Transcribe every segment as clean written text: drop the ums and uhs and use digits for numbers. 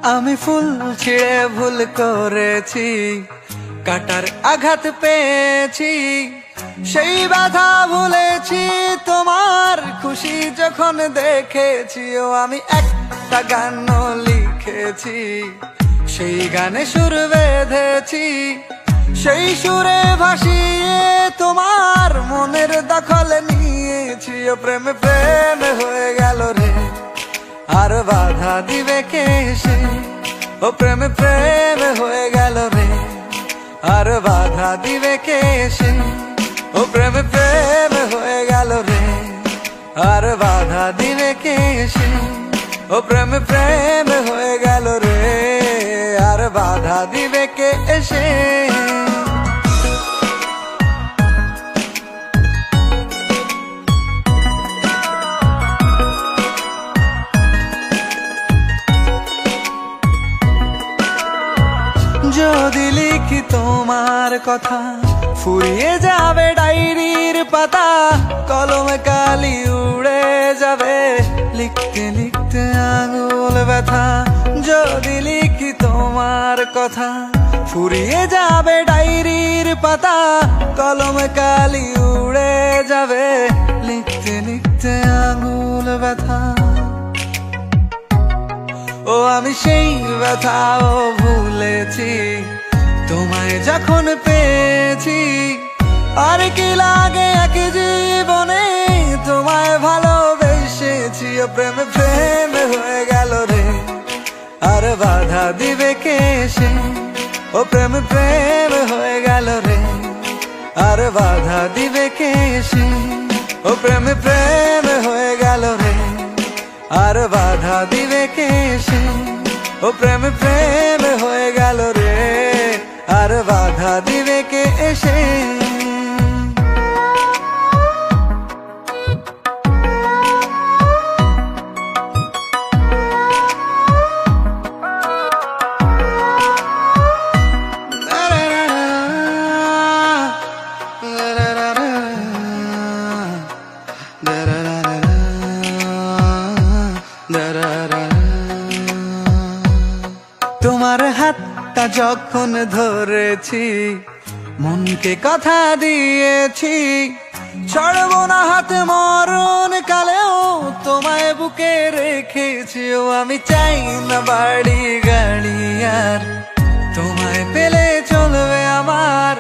আমি ফুল ছিঁড়ে ভুল করেছি, কাটার আঘাত পেয়েছি, সেই বাধা ভুলেছি তোমার খুশি যখন দেখেছি। ও আমি একটা গান লিখেছি, সেই গানে সুর বেঁধেছি, সেই সুরে ভাসিয়ে তোমার মনের দখল নিয়েছি। ও প্রেমে প্রেমে হয়ে গেল রে, আর বাধা দিবে কে সে? ও প্রেমে প্রেমে হয়ে গেল রে, আর বাধা দিবে কে সে? ও প্রেমে প্রেমে হয়ে গেল রে, আর বাধা দিবে কে সে? ও প্রেমে প্রেমে হয়ে গেল রে, আর বাধা দিবে কে এসে? যদি লিখি তোমার কথা, ফুরিয়ে যাবে ডায়েরির পাতা, কলমে কালি উড়ে যাবে, লিখতে লিখতে আঙুল ব্যথা। যদি লিখি তোমার কথা, ফুরিয়ে যাবে ডায়েরির পাতা, কলমে কালি উড়ে যাবে, লিখতে লিখতে আঙুল ব্যথা। ও আমি সেই ব্যথাও ভুলেছি, তোমায় যখন পেয়েছি। আর কি লাগে এক জীবনে, তোমায় ভালোবেসেছি। ও প্রেমে প্রেমে হয়ে গেল রে, আর বাধা দিবে কে সে? ও প্রেমে প্রেমে হয়ে গেল রে, আর বাধা দিবে কে সে? ও প্রেমে প্রেমে হয়ে গেল রে, আর বাধা দিবে কে সে? ও প্রেমে প্রেমে হয়ে গেল রে, আর বাধা দিবে কে এসে? তোমার হাতটা যখন ধরেছি, মনকে কথা দিয়েছি, ছাড়বো না হাত মরণ কালেও, তোমায় বুকে রেখেছি। ও আমি চাই না বাড়ি গাড়ি আর, তোমায় পেলে চলবে আমার।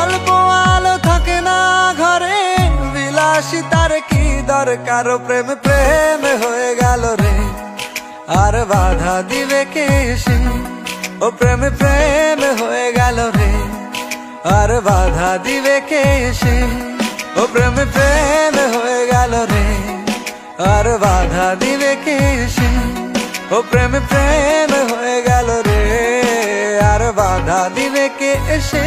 অল্প আলো থাকে না ঘরে, বিলাসিতার কি দরকার? ও প্রেমে প্রেমে হয়ে গেল রে, আর বাধা দিবে কে সে? ও প্রেমে প্রেমে হয়ে গেল রে, আর বাধা দিবে কে সে? ও প্রেমে প্রেমে হয়ে গেল রে, আর বাধা দিবে কে সে? ও প্রেমে প্রেমে হয়ে গেল রে, আর বাধা দিবে কে সে?